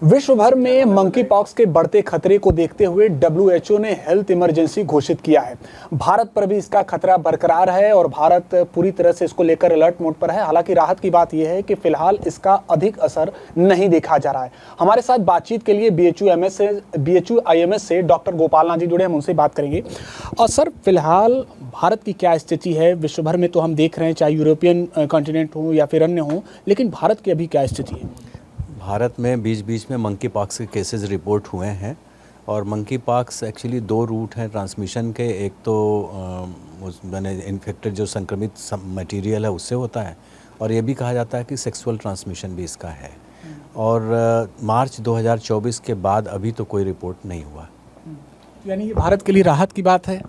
विश्व भर में मंकी पॉक्स के बढ़ते खतरे को देखते हुए डब्ल्यूएचओ ने हेल्थ इमरजेंसी घोषित किया है। भारत पर भी इसका खतरा बरकरार है और भारत पूरी तरह से इसको लेकर अलर्ट मोड पर है। हालांकि राहत की बात यह है कि फिलहाल इसका अधिक असर नहीं देखा जा रहा है। हमारे साथ बातचीत के लिए BHU-IMS से डॉक्टर गोपाल नाथ जी जुड़े, हम उनसे बात करेंगे। और सर, फिलहाल भारत की क्या स्थिति है? विश्व भर में तो हम देख रहे हैं, चाहे यूरोपियन कॉन्टिनेंट हो या फिर अन्य हो, लेकिन भारत की अभी क्या स्थिति है? भारत में बीच बीच में मंकी पॉक्स के केसेस रिपोर्ट हुए हैं और मंकी पॉक्स एक्चुअली दो रूट हैं ट्रांसमिशन के। एक तो मैंने इन्फेक्टेड जो संक्रमित मटेरियल है उससे होता है, और ये भी कहा जाता है कि सेक्सुअल ट्रांसमिशन भी इसका है। और मार्च 2024 के बाद अभी तो कोई रिपोर्ट नहीं हुआ। यानी ये भारत के लिए राहत की बात है?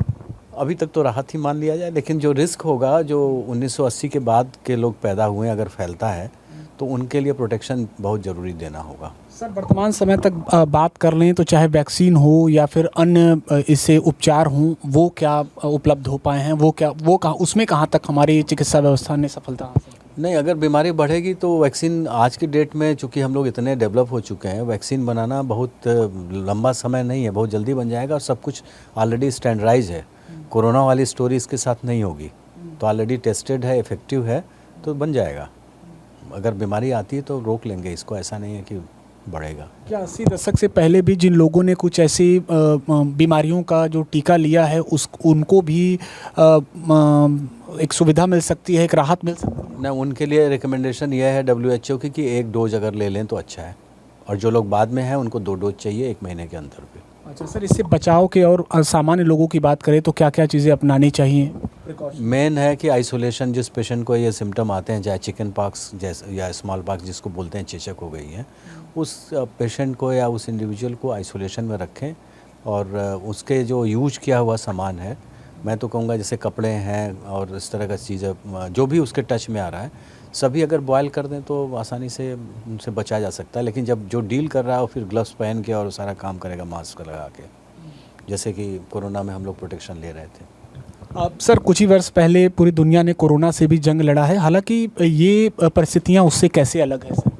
अभी तक तो राहत ही मान लिया जाए, लेकिन जो रिस्क होगा, जो 1980 के बाद के लोग पैदा हुए हैं, अगर फैलता है तो उनके लिए प्रोटेक्शन बहुत ज़रूरी देना होगा। सर, वर्तमान समय तक बात कर लें तो चाहे वैक्सीन हो या फिर अन्य इससे उपचार हों, वो क्या उपलब्ध हो पाए हैं? उसमें कहाँ तक हमारी चिकित्सा व्यवस्था ने सफलता हासिल की? नहीं, अगर बीमारी बढ़ेगी तो वैक्सीन आज की डेट में, चूँकि हम लोग इतने डेवलप हो चुके हैं, वैक्सीन बनाना बहुत लंबा समय नहीं है, बहुत जल्दी बन जाएगा और सब कुछ ऑलरेडी स्टैंडर्डाइज है। कोरोना वाली स्टोरी इसके साथ नहीं होगी, तो ऑलरेडी टेस्टेड है, इफेक्टिव है, तो बन जाएगा। अगर बीमारी आती है तो रोक लेंगे इसको, ऐसा नहीं है कि बढ़ेगा। क्या 80 दशक से पहले भी जिन लोगों ने कुछ ऐसी बीमारियों का जो टीका लिया है उनको भी एक सुविधा मिल सकती है, एक राहत मिल सकती है? ना, उनके लिए रिकमेंडेशन यह है WHO की कि 1 डोज अगर ले लें तो अच्छा है, और जो लोग बाद में हैं उनको 2 डोज चाहिए 1 महीने के अंदर पे। अच्छा सर, इससे बचाव के और सामान्य लोगों की बात करें तो क्या क्या चीज़ें अपनानी चाहिए? मेन है कि आइसोलेशन, जिस पेशेंट को ये सिम्टम आते हैं, चाहे चिकन पॉक्स जैसे या स्मॉल पॉक्स जिसको बोलते हैं, चेचक हो गई है, उस पेशेंट को या उस इंडिविजुअल को आइसोलेशन में रखें। और उसके जो यूज किया हुआ सामान है, मैं तो कहूँगा जैसे कपड़े हैं और इस तरह का चीज़ें जो भी उसके टच में आ रहा है, सभी अगर बॉयल कर दें तो आसानी से उनसे बचा जा सकता है। लेकिन जब जो डील कर रहा है वो फिर ग्लव्स पहन के और सारा काम करेगा मास्क लगा के, जैसे कि कोरोना में हम लोग प्रोटेक्शन ले रहे थे। सर, कुछ ही वर्ष पहले पूरी दुनिया ने कोरोना से भी जंग लड़ा है। हालांकि ये परिस्थितियां उससे कैसे अलग है sir?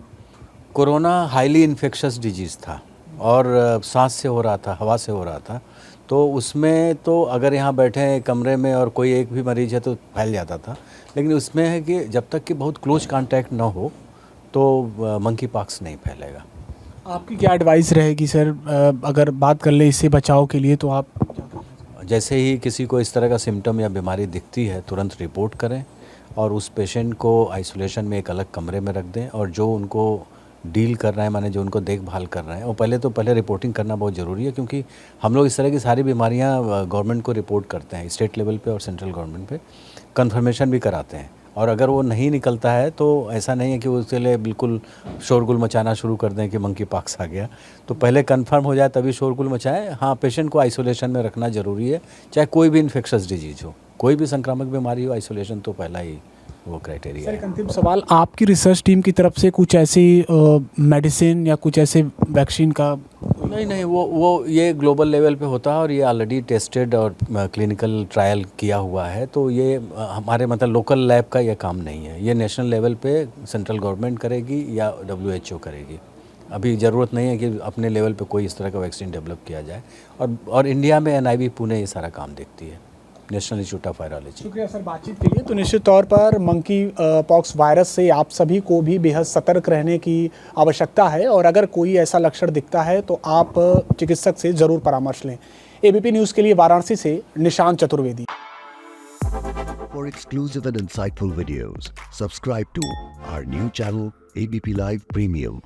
Corona highly infectious disease था और सांस से हो रहा था, हवा से हो रहा था, तो उसमें तो अगर यहाँ बैठे हैं कमरे में और कोई एक भी मरीज है तो फैल जाता था। लेकिन उसमें है कि जब तक कि बहुत क्लोज कांटेक्ट ना हो तो मंकी पॉक्स नहीं फैलेगा। आपकी क्या एडवाइस रहेगी सर, अगर बात कर ले इससे बचाव के लिए, तो आप जैसे ही किसी को इस तरह का सिम्टम या बीमारी दिखती है तुरंत रिपोर्ट करें और उस पेशेंट को आइसोलेशन में एक अलग कमरे में रख दें, और जो उनको डील कर रहे हैं, माने जो उनको देखभाल कर रहे हैं, और पहले रिपोर्टिंग करना बहुत ज़रूरी है, क्योंकि हम लोग इस तरह की सारी बीमारियां गवर्नमेंट को रिपोर्ट करते हैं, स्टेट लेवल पे और सेंट्रल गवर्नमेंट पे कंफर्मेशन भी कराते हैं। और अगर वो नहीं निकलता है तो ऐसा नहीं है कि उसके लिए बिल्कुल शोरगुल मचाना शुरू कर दें कि मंकी पॉक्स आ गया। तो पहले कंफर्म हो जाए तभी शोरगुल मचाएं। हाँ, पेशेंट को आइसोलेशन में रखना ज़रूरी है, चाहे कोई भी इन्फेक्शस डिजीज़ हो, कोई भी संक्रामक बीमारी हो, आइसोलेशन तो पहला ही वो क्राइटेरिया है। एक अंतिम सवाल, आपकी रिसर्च टीम की तरफ से कुछ ऐसी मेडिसिन या कुछ ऐसे वैक्सीन का? नहीं, वो ये ग्लोबल लेवल पे होता है और ये ऑलरेडी टेस्टेड और क्लिनिकल ट्रायल किया हुआ है, तो ये हमारे मतलब लोकल लैब का ये काम नहीं है। ये नेशनल लेवल पे सेंट्रल गवर्नमेंट करेगी या WHO करेगी। अभी ज़रूरत नहीं है कि अपने लेवल पे कोई इस तरह का वैक्सीन डेवलप किया जाए, और इंडिया में NIV पुणे ये सारा काम देखती है, नेशनल इंस्टीट्यूट ऑफ वायरोलॉजी। शुक्रिया सर बातचीत के लिए। तो निश्चित तौर पर मंकी पॉक्स वायरस से आप सभी को भी बेहद सतर्क रहने की आवश्यकता है, और अगर कोई ऐसा लक्षण दिखता है तो आप चिकित्सक से ज़रूर परामर्श लें। ABP न्यूज़ के लिए वाराणसी से Nishant Chaturvedi. For exclusive and insightful videos, subscribe to our new channel ABP Live Premium.